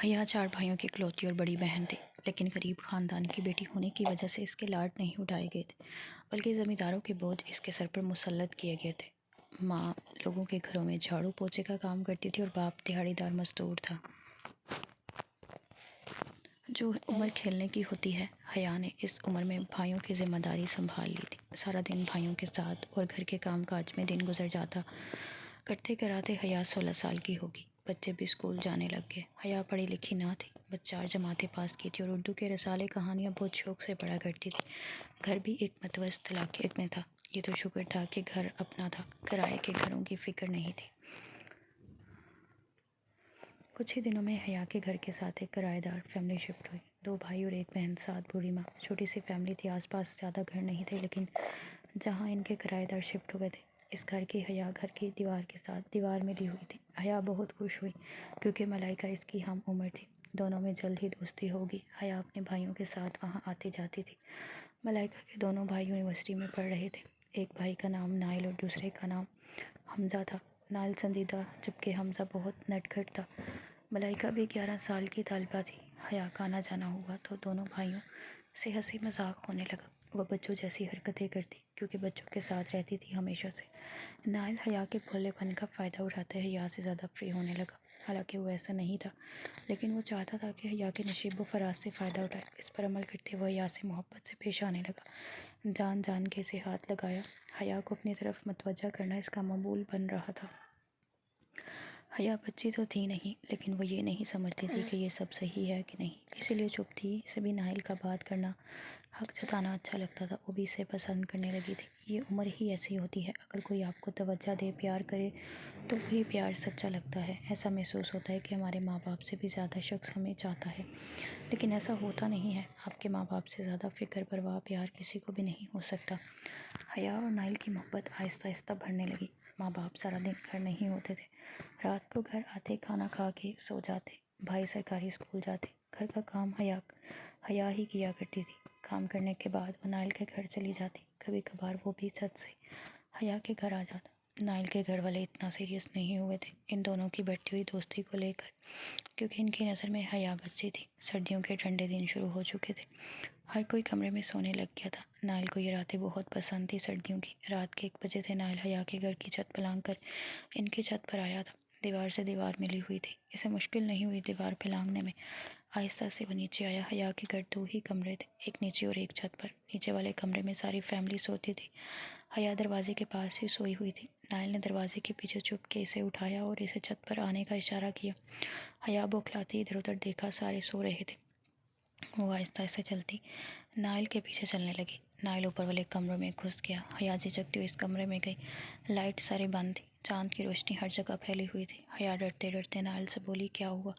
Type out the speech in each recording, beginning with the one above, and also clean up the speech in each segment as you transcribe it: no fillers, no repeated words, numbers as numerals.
حیا 4 بھائیوں کی اکلوتی اور بڑی بہن تھی، لیکن غریب خاندان کی بیٹی ہونے کی وجہ سے اس کے لاڈ نہیں اٹھائے گئے تھے، بلکہ زمینداروں کے بوجھ اس کے سر پر مسلط کیے گئے تھے۔ ماں لوگوں کے گھروں میں جھاڑو پوچھے کا کام کرتی تھی اور باپ دہاڑی دار مزدور تھا۔ جو عمر کھیلنے کی ہوتی ہے، حیا نے اس عمر میں بھائیوں کی ذمہ داری سنبھال لی تھی۔ سارا دن بھائیوں کے ساتھ اور گھر کے کام کاج میں دن گزر جاتا۔ کرتے کراتے حیا 16 سال کی ہوگی۔ بچے بھی اسکول جانے لگ گئے۔ حیا پڑھی لکھی نہ تھی، بس 4 جماعتیں پاس کی تھی اور اردو کے رسالے کہانیاں بہت شوق سے پڑھا کرتی تھی۔ گھر بھی ایک متوسط علاقے میں تھا۔ یہ تو شکر تھا کہ گھر اپنا تھا، کرائے کے گھروں کی فکر نہیں تھی۔ کچھ ہی دنوں میں حیا کے گھر کے ساتھ ایک کرایہ دار فیملی شفٹ ہوئی۔ 2 بھائی اور ایک بہن، ساتھ بوڑھی ماں۔ چھوٹی سی فیملی تھی، آس پاس زیادہ گھر نہیں تھے، لیکن جہاں ان کے کرایہ دار شفٹ ہوئے تھے، اس گھر کی حیا گھر کی دیوار کے ساتھ دیوار ملی ہوئی تھی۔ حیا بہت خوش ہوئی کیونکہ ملائکہ اس کی ہم عمر تھی۔ دونوں میں جلد ہی دوستی ہوگی۔ حیا اپنے بھائیوں کے ساتھ وہاں آتی جاتی تھی۔ ملائکہ کے دونوں بھائی یونیورسٹی میں پڑھ رہے تھے۔ ایک بھائی کا نام نائل اور دوسرے کا نام حمزہ تھا۔ نائل سنجیدہ جبکہ حمزہ بہت نٹ کھٹ تھا۔ ملائکہ بھی 11 سال کی طالبہ تھی۔ حیا کا آنا جانا ہوا تو دونوں بھائیوں سے ہنسی مذاق ہونے لگا۔ وہ بچوں جیسی حرکتیں کرتی کیونکہ بچوں کے ساتھ رہتی تھی ہمیشہ سے۔ نائل حیا کے بھولے پن کا فائدہ اٹھاتے حیا سے زیادہ فری ہونے لگا۔ حالانکہ وہ ایسا نہیں تھا، لیکن وہ چاہتا تھا کہ حیا کے نشیب و فراز سے فائدہ اٹھائے۔ اس پر عمل کرتے وہ حیا سے محبت سے پیش آنے لگا۔ جان جان کے اسے ہاتھ لگایا۔ حیا کو اپنی طرف متوجہ کرنا اس کا معمول بن رہا تھا۔ حیا بچی تو تھی نہیں، لیکن وہ یہ نہیں سمجھتی تھی کہ یہ سب صحیح ہے کہ نہیں، اسی لیے چپ تھی۔ اسے بھی نائل کا بات کرنا، حق جتانا اچھا لگتا تھا۔ وہ بھی اسے پسند کرنے لگی تھی۔ یہ عمر ہی ایسی ہوتی ہے، اگر کوئی آپ کو توجہ دے، پیار کرے تو وہی پیار سچا لگتا ہے۔ ایسا محسوس ہوتا ہے کہ ہمارے ماں باپ سے بھی زیادہ شخص ہمیں چاہتا ہے، لیکن ایسا ہوتا نہیں ہے۔ آپ کے ماں باپ سے زیادہ فکر، پرواہ، پیار کسی کو بھی نہیں ہو سکتا۔ حیا اور نائل کی محبت آہستہ آہستہ بڑھنے لگی۔ ماں باپ سارا دن گھر نہیں ہوتے تھے۔ رات کو گھر آتے، کھانا کھا کے سو جاتے۔ بھائی سرکاری اسکول جاتے۔ گھر کا کام حیا ہی کیا کرتی تھی۔ کام کرنے کے بعد وہ نائل کے گھر چلی جاتی۔ کبھی کبھار وہ بھی چھت سے حیا کے گھر آ جاتا۔ نائل کے گھر والے اتنا سیریس نہیں ہوئے تھے ان دونوں کی بڑھتی ہوئی دوستی کو لے کر، کیونکہ ان کی نظر میں حیا بچی تھی۔ سردیوں کے ٹھنڈے دن شروع ہو چکے تھے۔ ہر کوئی کمرے میں سونے لگ گیا تھا۔ نائل کو یہ راتیں بہت پسند تھی سردیوں کی۔ رات کے 1 بجے تھے، نائل حیا کے گھر کی چھت پھلانگ کر ان کی چھت پر آیا تھا۔ دیوار سے دیوار ملی ہوئی تھی، اسے مشکل نہیں ہوئی دیوار پھلانگنے میں۔ آہستہ سے وہ نیچے آیا۔ حیا کے گھر 2 ہی کمرے تھے، ایک نیچے اور ایک چھت پر۔ نیچے والے کمرے میں ساری فیملی سوتی تھی۔ حیا دروازے کے پاس ہی سوئی ہوئی تھی۔ نائل نے دروازے کے پیچھے چھپ کے اسے اٹھایا اور اسے چھت پر آنے کا اشارہ کیا۔ حیا بوکھلاتی ادھر ادھر دیکھا، سارے سو رہے تھے۔ وہ آہستہ سے چلتی نائل کے پیچھے چلنے لگی۔ نائل اوپر والے کمروں میں گھس گیا۔ حیا جھجکتی ہوئی اس کمرے میں گئی۔ لائٹ سارے بند تھی، چاند کی روشنی ہر جگہ پھیلی ہوئی تھی۔ حیا ڈرتے ڈرتے نائل سے بولی، کیا ہوا؟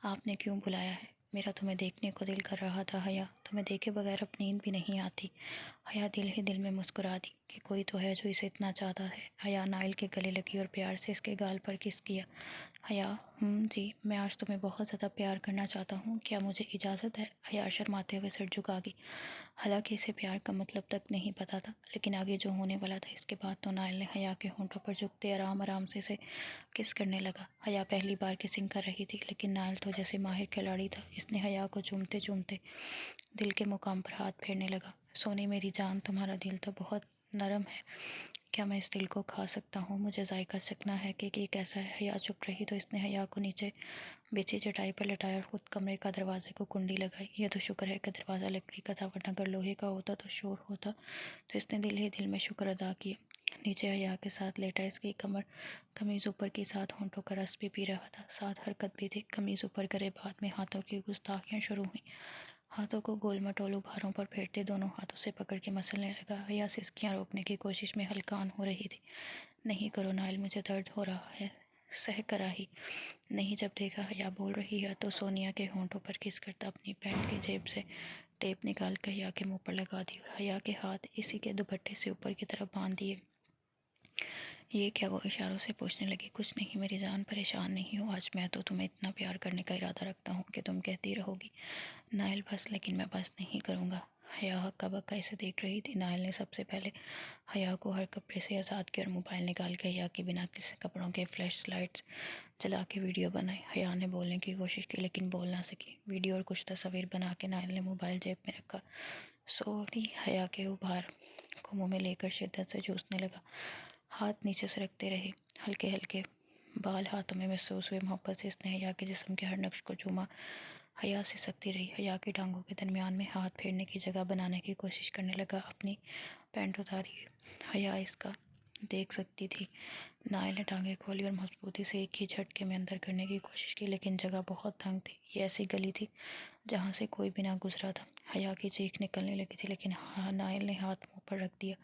آپ نے کیوں بلایا ہے؟ میرا تمہیں دیکھنے کو دل کر رہا تھا حیا، تمہیں دیکھے بغیر اب نیند بھی نہیں آتی۔ حیا دل ہی دل میں مسکرا دی کہ کوئی تو ہے جو اسے اتنا چاہتا ہے۔ حیا نائل کے گلے لگی اور پیار سے اس کے گال پر کس کیا۔ حیا، جی، میں آج تمہیں بہت زیادہ پیار کرنا چاہتا ہوں، کیا مجھے اجازت ہے؟ حیا شرماتے ہوئے سر جھکا گئی۔ حالانکہ اسے پیار کا مطلب تک نہیں پتا تھا، لیکن آگے جو ہونے والا تھا اس کے بعد تو نائل نے حیا کے ہونٹوں پر جھکتے آرام آرام سے اسے کس کرنے لگا۔ حیا پہلی بار کسنگ کر رہی تھی، لیکن نائل تو جیسے ماہر کھلاڑی تھا۔ اس نے حیا کو چومتے چومتے دل کے مقام پر ہاتھ پھیرنے لگا۔ سونی میری جان، تمہارا دل تو بہت نرم ہے، کیا میں اس دل کو کھا سکتا ہوں؟ مجھے ذائقہ چکھنا ہے کہ یہ کیسا ہے۔ حیا چپ رہی تو اس نے حیا کو نیچے بچھی چٹائی پر لٹایا اور خود کمرے کا دروازے کو کنڈی لگائی۔ یہ تو شکر ہے کہ دروازہ لکڑی کا تھا، ورنہ اگر لوہے کا ہوتا تو شور ہوتا۔ تو اس نے دل ہی دل میں شکر ادا کیا۔ نیچے حیا کے ساتھ لیٹا، اس کی کمر قمیض اوپر کی ساتھ ہونٹوں کا رس بھی پی رہا تھا، ساتھ حرکت بھی تھی۔ قمیض اوپر کرے بعد میں ہاتھوں کی گستاخیاں شروع ہوئیں۔ ہاتھوں کو گول مٹول ابھاروں پر پھیرتے دونوں ہاتھوں سے پکڑ کے مسلنے لگا۔ حیا سسکیاں روکنے کی کوشش میں ہلکان ہو رہی تھی۔ نہیں کرو نائل، مجھے درد ہو رہا ہے۔ سہ کر ہی نہیں جب دیکھا حیا بول رہی ہے تو سونیا کے ہونٹوں پر کس کرتا اپنی پینٹ کی جیب سے ٹیپ نکال کے حیا کے منہ پر لگا دی اور حیا کے ہاتھ اسی کے دوپٹے سے اوپر کی طرف باندھ دیے۔ یہ کیا؟ وہ اشاروں سے پوچھنے لگی۔ کچھ نہیں میری جان، پریشان نہیں ہو، آج میں تو تمہیں اتنا پیار کرنے کا ارادہ رکھتا ہوں کہ تم کہتی رہو گی نائل بس، لیکن میں بس نہیں کروں گا۔ حیا ہکا بکا اسے دیکھ رہی تھی۔ نائل نے سب سے پہلے حیا کو ہر کپڑے سے آزاد کیا اور موبائل نکال کے حیا کے بنا کسی کپڑوں کے فلیش لائٹس چلا کے ویڈیو بنائی۔ حیا نے بولنے کی کوشش کی لیکن بول نہ سکی۔ ویڈیو اور کچھ تصاویر بنا کے نائل نے موبائل جیب میں رکھا۔ سوری حیا کے ابھار کو منہ میں لے کر شدت سے چوسنے لگا۔ ہاتھ نیچے سے رکھتے رہے، ہلکے ہلکے بال ہاتھوں میں محسوس ہوئے۔ محبت سے اس نے حیا کے جسم کے ہر نقش کو چوما۔ حیا سسکتی رہی، حیا کی ٹانگوں کے درمیان میں ہاتھ پھیرنے کی جگہ بنانے کی کوشش کرنے لگا۔ اپنی پینٹ اتاری، حیا اس کا دیکھ سکتی تھی۔ نائل نے ٹانگیں کھولی اور مضبوطی سے ایک ہی جھٹکے میں اندر کرنے کی کوشش کی لیکن جگہ بہت تنگ تھی۔ یہ ایسی گلی تھی جہاں سے کوئی بھی نہ گزرا تھا۔ حیا کی چیخ نکلنے لگی تھی لیکن نائل نے ہاتھ منہ پر رکھ دیا۔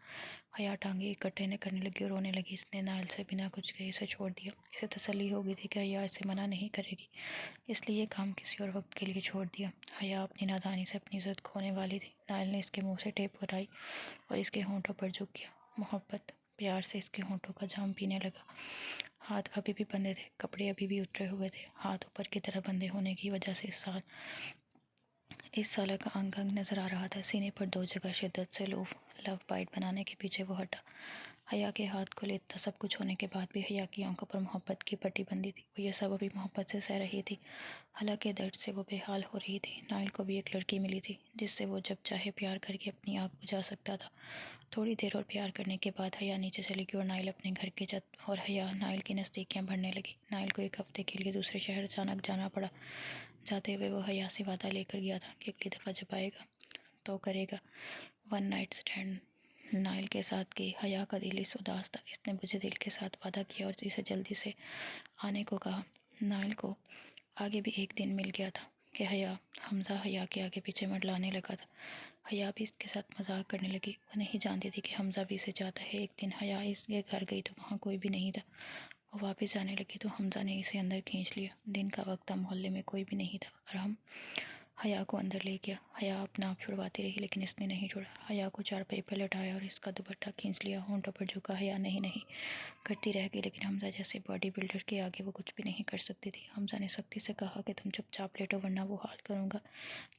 حیا ٹانگیں اکٹھے کرنے لگی اور رونے لگی۔ اس نے نائل سے بنا کچھ کہے اسے چھوڑ دیا۔ اسے تسلی ہو گئی تھی کہ حیا اسے منع نہیں کرے گی، اس لیے یہ کام کسی اور وقت کے لیے چھوڑ دیا۔ حیا اپنی نادانی سے اپنی عزت کھونے والی تھی۔ نائل نے اس کے منہ سے ٹیپ ہٹائی اور اس کے ہونٹوں پر جھک گیا۔ محبت پیار سے اس کے ہونٹوں کا جام پینے لگا۔ ہاتھ ابھی بھی بندھے تھے، کپڑے ابھی بھی اترے ہوئے تھے۔ ہاتھ اوپر کی طرف بندھے ہونے کی وجہ سے اس سالہ کا انگ انگ نظر آ رہا تھا۔ سینے پر 2 جگہ شدت سے لو بائٹ بنانے کے پیچھے وہ ہٹا۔ حیا کے ہاتھ کھلے، اتنا سب کچھ ہونے کے بعد بھی حیا کی آنکھوں پر محبت کی پٹی بندھی تھی۔ وہ یہ سب ابھی محبت سے سہ رہی تھی، حالانکہ درد سے وہ بے حال ہو رہی تھی۔ نائل کو بھی ایک لڑکی ملی تھی جس سے وہ جب چاہے پیار کر کے اپنی آگ بجھا سکتا تھا۔ تھوڑی دیر اور پیار کرنے کے بعد حیا نیچے چلی گئی اور نائل اپنے گھر کی چھت اور حیا نائل کی نزدیکیاں بڑھنے لگی۔ نائل کو 1 ہفتے کے لیے دوسرے شہر اچانک جانا پڑا۔ جاتے ہوئے وہ حیا سے وعدہ لے کر گیا تھا کہ اگلی دفعہ جب آئے گا تو کرے گا 1 نائٹ اسٹینڈ نائل کے ساتھ کی۔ حیا کا دل اس اداس تھا۔ اس نے بجھے دل کے ساتھ وعدہ کیا اور اسے جلدی سے آنے کو کہا۔ نائل کو آگے بھی ایک دن مل گیا تھا کہ حمزہ حیا کے آگے پیچھے منڈلانے لگا تھا۔ حیا بھی اس کے ساتھ مذاق کرنے لگی۔ وہ نہیں جانتی تھی کہ حمزہ بھی اسے چاہتا ہے۔ ایک دن حیا اس کے گھر گئی تو وہاں کوئی بھی نہیں تھا۔ وہ واپس جانے لگی تو حمزہ نے اسے اندر کھینچ لیا۔ دن کا وقت تھا، محلے میں کوئی بھی نہیں تھا اور حیا کو اندر لے گیا۔ حیا اپنا آپ چھڑواتی رہی لیکن اس نے نہیں چھوڑا۔ حیا کو چارپائی پر لٹایا اور اس کا دوپٹہ کھینچ لیا، ہونٹوں پر جھکا۔ حیا نہیں کرتی رہ گئی لیکن حمزہ جیسے باڈی بلڈر کے آگے وہ کچھ بھی نہیں کر سکتی تھی۔ حمزہ نے سختی سے کہا کہ تم چپ چاپ لیٹو ورنہ وہ حال کروں گا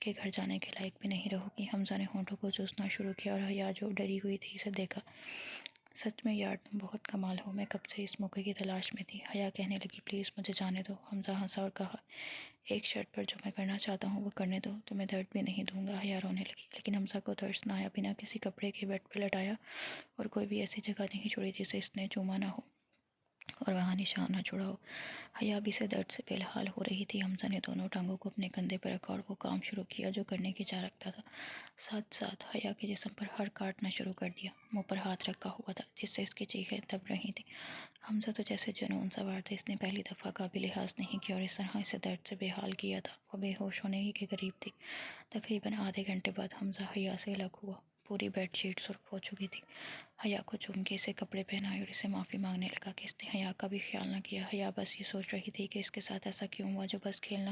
کہ گھر جانے کے لائق بھی نہیں رہو گی۔ حمزہ نے ہونٹوں کو چوسنا شروع کیا اور حیا جو ڈری ہوئی تھی اسے دیکھا۔ سچ میں یار تم بہت کمال ہو، میں کب سے اس موقع کی تلاش میں تھی۔ حیا کہنے لگی پلیز مجھے جانے دو۔ حمزہ ہنسا اور کہا ایک شرط پر، جو میں کرنا چاہتا ہوں وہ کرنے دو، تمہیں درد بھی نہیں دوں گا۔ حیا رونے لگی لیکن حمزہ کو ترس نہ آیا۔ بنا کسی کپڑے کے بیڈ پر لٹایا اور کوئی بھی ایسی جگہ نہیں چھوڑی جسے اس نے چوما نہ ہو اور وہاں نشان نہ چھوڑا ہو۔ حیا بھی سے درد سے بے حال ہو رہی تھی۔ حمزہ نے دونوں ٹانگوں کو اپنے کندھے پر رکھا اور وہ کام شروع کیا جو کرنے کی چاہ رکھتا تھا۔ ساتھ ساتھ حیا کے جسم پر ہر کاٹنا شروع کر دیا۔ منہ پر ہاتھ رکھا ہوا تھا جس سے اس کی چیخیں دب رہی تھیں۔ حمزہ تو جیسے جنون سوار تھا، اس نے پہلی دفعہ کا بھی لحاظ نہیں کیا اور اس طرح اسے درد سے بے حال کیا تھا۔ وہ بے ہوش ہونے ہی کے قریب تھی۔ تقریباً آدھے گھنٹے بعد حمزہ حیا سے الگ ہوا۔ پوری بیڈ شیٹ سرخ ہو چکی تھی۔ حیا کو چوم کے اسے کپڑے پہنائے اور اسے معافی مانگنے لگا کہ اس نے حیا کا بھی خیال نہ کیا۔ حیا بس یہ سوچ رہی تھی کہ اس کے ساتھ ایسا کیوں ہوا جو بس کھیلنا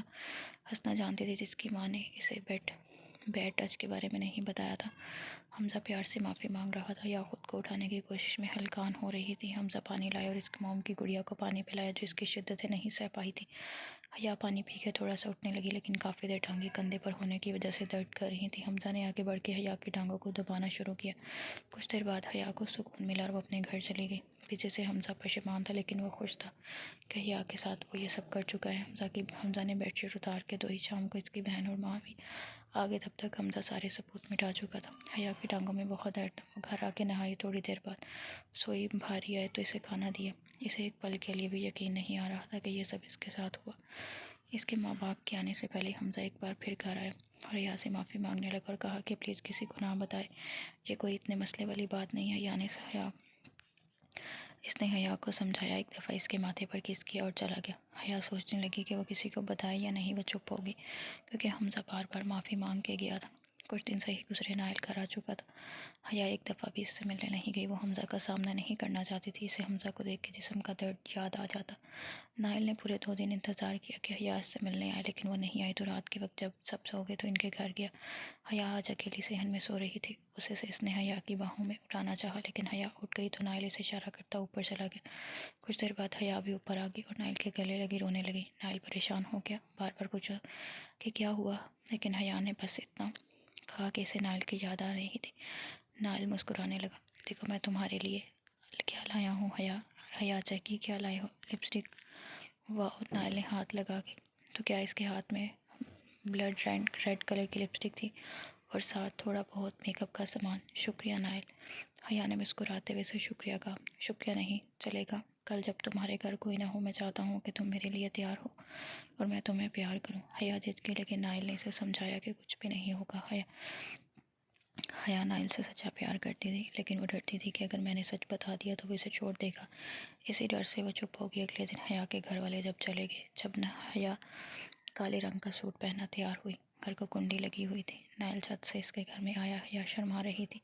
ہنسنا جانتی تھی، جس کی ماں نے اسے بیڈ ٹچ کے بارے میں نہیں بتایا تھا۔ حمزہ پیار سے معافی مانگ رہا تھا، حیا خود کو اٹھانے کی کوشش میں ہلکان ہو رہی تھی۔ حمزہ پانی لائے اور اس کی موم کی گڑیا کو پانی پلایا جو اس کی شدتیں نہیں سہ پائی تھی۔ حیا پانی پی کے تھوڑا سا اٹھنے لگی لیکن کافی دیر ٹانگیں کندھے پر ہونے کی وجہ سے درد کر رہی تھی۔ حمزہ نے آگے بڑھ کے حیا کی ٹانگوں کو دبانا شروع کیا۔ کچھ دیر بعد حیا کو سکون ملا اور وہ اپنے گھر چلی گئی۔ پیچھے سے حمزہ پشیمان تھا لیکن وہ خوش تھا کہ حیا کے ساتھ وہ یہ سب کر چکا ہے۔ حمزہ نے بیڈ شیٹ اتار کے دھوئی۔ شام کو اس کی بہن اور ماں بھی آ گئے، تب تک حمزہ سارے ثبوت مٹا چکا تھا۔ حیا کی ٹانگوں میں بہت درد تھا۔ وہ گھر آ کے نہائی، تھوڑی دیر بعد سوئی۔ بھاری آئے تو اسے کھانا دیا۔ اسے ایک پل کے لیے بھی یقین نہیں آ رہا تھا کہ یہ سب اس کے ساتھ ہوا۔ اس کے ماں باپ کے آنے سے پہلے حمزہ ایک بار پھر گھر آیا اور حیا سے معافی مانگنے لگا اور کہا کہ پلیز کسی کو نہ بتائے، یہ کوئی اتنے مسئلے والی بات نہیں ہے۔ اس نے حیا کو سمجھایا، ایک دفعہ اس کے ماتھے پر کس کیا اور چلا گیا۔ حیا سوچنے لگی کہ وہ کسی کو بتائے یا نہیں۔ وہ چپ ہوگی کیونکہ حمزہ بار بار معافی مانگ کے گیا تھا۔ کچھ دن صحیح گزرے، نائل گھر آ چکا تھا۔ حیا ایک دفعہ بھی اس سے ملنے نہیں گئی۔ وہ حمزہ کا سامنا نہیں کرنا چاہتی تھی، اسے حمزہ کو دیکھ کے جسم کا درد یاد آ جاتا۔ نائل نے پورے 2 دن انتظار کیا کہ حیا اس سے ملنے آئے لیکن وہ نہیں آئی، تو رات کے وقت جب سب سو گئے تو ان کے گھر گیا۔ حیا آج اکیلی صحن میں سو رہی تھی۔ اسے سے اس نے حیا کی باہوں میں اٹھانا چاہا لیکن حیا اٹھ گئی تو نائل اسے اشارہ کرتا اوپر چلا گیا۔ کچھ دیر بعد حیا بھی اوپر آ گئی اور نائل کے گلے لگی، رونے لگی۔ نائل پریشان ہو گیا، بار بار پوچھا کہ کیا ہوا لیکن حیا نے بس اتنا کہا کہ اسے نائل کی یاد آ رہی تھی۔ نائل مسکرانے لگا۔ دیکھو میں تمہارے لیے کیا لایا ہوں حیا۔ حیا چکی کیا لائے ہو؟ لپسٹک؟ واہ! نائل نے ہاتھ لگا کے تو کیا اس کے ہاتھ میں بلڈ ریڈ کلر کی لپسٹک تھی اور ساتھ تھوڑا بہت میک اپ کا سامان؟ شکریہ نائل، حیا نے مسکراتے ہوئے اسے شکریہ کہا۔ شکریہ نہیں چلے گا، کل جب تمہارے گھر کوئی نہ ہو میں چاہتا ہوں کہ تم میرے لیے تیار ہو اور میں تمہیں پیار کروں۔ حیا جھجکی لیکن نائل نے اسے سمجھایا کہ کچھ بھی نہیں ہوگا۔ حیا نائل سے سچا پیار کرتی تھی لیکن وہ ڈرتی تھی کہ اگر میں نے سچ بتا دیا تو وہ اسے چھوڑ دے گا۔ اسی ڈر سے وہ چپ ہوگی۔ اگلے دن حیا کے گھر والے جب چلے گئے، جب حیا کالے رنگ کا سوٹ پہنا تیار ہوئی، گھر کو کنڈی لگی ہوئی تھی۔ نائل چھت سے اس کے گھر میں آیا۔ حیا شرما رہی تھی،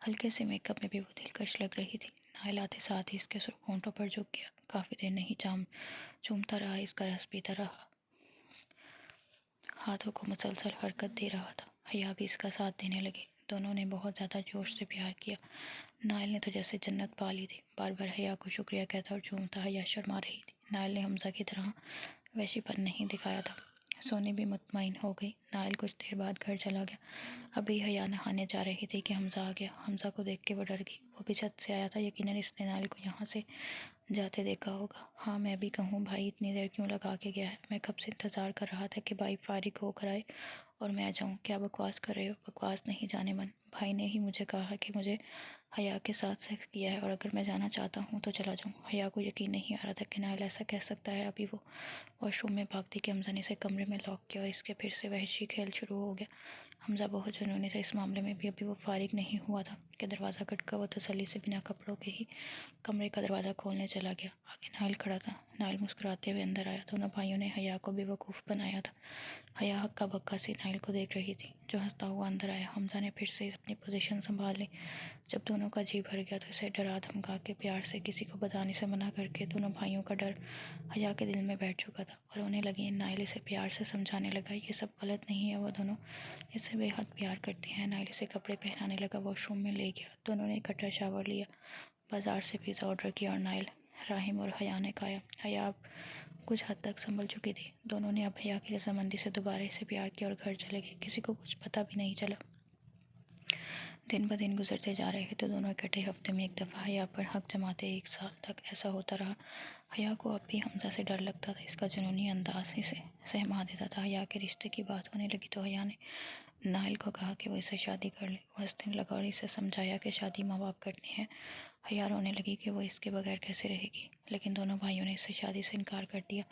ہلکے سے میک اپ میں بھی وہ دلکش لگ رہی تھی۔ نائل آتے ساتھ ہی اس کے سرخ ہونٹوں پر جھک گیا، کافی دیر نہیں چومتا رہا، اس کا رس پیتا رہا، ہاتھوں کو مسلسل حرکت دے رہا تھا۔ حیا بھی اس کا ساتھ دینے لگی۔ دونوں نے بہت زیادہ جوش سے پیار کیا۔ نائل نے تو جیسے جنت پا لی تھی، بار بار حیا کو شکریہ کہتا اور چومتا۔ حیا شرما رہی تھی۔ نائل نے حمزہ کی طرح وحشی پن نہیں دکھایا تھا۔ سونی بھی مطمئن ہو گئی۔ نائل کچھ دیر بعد گھر چلا گیا۔ ابھی حیا نہانے جا رہی تھی کہ حمزہ آ گیا۔ حمزہ کو دیکھ کے وہ ڈر گئی۔ وہ بھی چھت سے آیا تھا، یقیناً اس نے نائل کو یہاں سے جاتے دیکھا ہوگا۔ ہاں میں بھی کہوں بھائی اتنی دیر کیوں لگا کے گیا ہے؟ میں کب سے انتظار کر رہا تھا کہ بھائی فارغ ہو کر آئے اور میں آ جاؤں۔ کیا بکواس کر رہے ہو؟ بکواس نہیں جانے من، بھائی نے ہی مجھے کہا کہ مجھے حیا کے ساتھ سیکس کیا ہے اور اگر میں جانا چاہتا ہوں تو چلا جاؤں۔ حیا کو یقین نہیں آ رہا تھا کہ نائل ایسا کہہ سکتا ہے۔ ابھی وہ واش روم میں بھاگتی کہ حمزہ نے اسے کمرے میں لاک کیا اور اس کے پھر سے وحشی کھیل شروع ہو گیا۔ حمزہ بہت جنونی تھا اس معاملے میں بھی۔ ابھی وہ فارغ نہیں ہوا تھا کہ دروازہ کھٹکا۔ وہ تسلی سے بنا کپڑوں کے ہی کمرے کا دروازہ کھولنے چلا گیا۔ آگے نائل کھڑا تھا۔ نائل مسکراتے ہوئے اندر آیا۔ دونوں بھائیوں نے حیا کو بے وقوف بنایا تھا۔ حیا ہکا بکا سی نائل کو دیکھ رہی تھی جو ہنستا ہوا اندر آیا۔ حمزہ نے پھر سے اپنی پوزیشن سنبھال لی۔ جب دونوں کا جی بھر گیا تو اسے ڈرا دھمکا کے پیار سے کسی کو بتانے سے منع کر کے دونوں بھائیوں کا ڈر حیا کے دل میں بیٹھ چکا تھا اور رونے لگی۔ نائل اسے پیار سے سمجھانے لگا یہ سب غلط نہیں ہے، وہ دونوں اس سے بے حد پیار کرتے ہیں۔ نائل اسے کپڑے پہنانے لگا، واش روم میں لے گیا۔ دونوں نے اکٹھا شاور لیا، بازار سے پیزا آرڈر کیا اور نائل، راحم اور حیا نے کھایا۔ حیا اب کچھ حد تک سنبھل چکی تھی۔ دونوں نے اب حیا کی رضامندی سے دوبارہ اسے پیار کیا اور گھر چلے گئے۔ کسی کو کچھ پتہ بھی نہیں چلا۔ دن بدن گزرتے جا رہے تو دونوں اکٹھے ہفتے میں ایک دفعہ حیا پر حق جماتے۔ ایک سال تک ایسا ہوتا رہا۔ حیا کو اب بھی حمزہ سے ڈر لگتا تھا، اس کا جنونی انداز اسے سہما دیتا تھا۔ حیا کے رشتے کی بات ہونے لگی تو حیا نے نائل کو کہا کہ وہ اس سے شادی کر لے۔ وہ ہنسنے لگا اور اسے سمجھایا کہ شادی ماں باپ کرتے ہیں۔ حیا رونے لگی کہ وہ اس کے بغیر کیسے رہے گی، لیکن دونوں بھائیوں نے اس سے شادی سے انکار کر دیا۔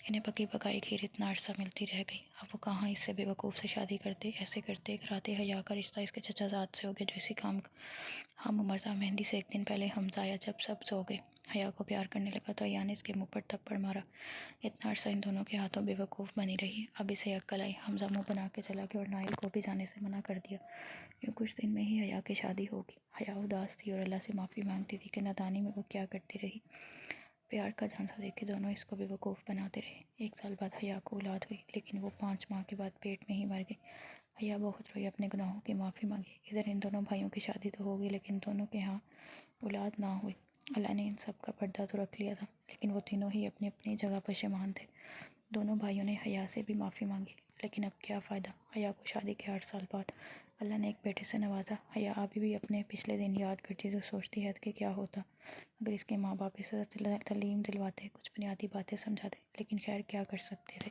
انہیں پکی پکائی کھیر اتنا عرصہ ملتی رہ گئی۔ اب وہ کہاں اس سے بے وقوف سے شادی کرتے۔ ایسے کرتے کراتے حیا کا رشتہ اس کے چچا زاد سے ہو گیا جو اسی کام کا ہم عمر تھا۔ مہندی سے ایک دن پہلے حمزہ آیا۔ جب سب سو گئے، حیا کو پیار کرنے لگا تو حیا نے اس کے منہ پر تھپڑ مارا۔ اتنا عرصہ ان دونوں کے ہاتھوں بے وقوف بنی رہی۔ اب اسے عقل آئی۔ حمزہ منہ بنا کے چلا گیا اور نائل کو بھی جانے سے منع کر دیا۔ یوں کچھ دن میں ہی حیا کی شادی ہوگی۔ حیا اداس تھی اور اللہ سے معافی مانگتی تھی کہ نادانی میں وہ کیا کرتی رہی۔ پیار کا جھانسا دے کے دونوں اس کو بے وقوف بناتے رہے۔ ایک سال بعد حیا کو اولاد ہوئی، لیکن وہ 5 ماہ کے بعد پیٹ میں ہی مر گئی۔ حیا بہت روئی، اپنے گناہوں کی معافی مانگی۔ ادھر ان دونوں بھائیوں کی شادی تو ہو گئی لیکن دونوں کے ہاں اولاد نہ ہوئی۔ اللہ نے ان سب کا پردہ تو رکھ لیا تھا لیکن وہ تینوں ہی اپنی اپنی جگہ پشیمان تھے۔ دونوں بھائیوں نے حیا سے بھی معافی مانگی لیکن اب کیا فائدہ۔ حیا کو شادی کے 8 سال بعد اللہ نے ایک بیٹے سے نوازا۔ حیا ابھی بھی اپنے پچھلے دن یاد کرتی تو سوچتی ہے کہ کیا ہوتا اگر اس کے ماں باپ اسے تعلیم دلواتے، کچھ بنیادی باتیں سمجھاتے، لیکن خیر کیا کر سکتے تھے۔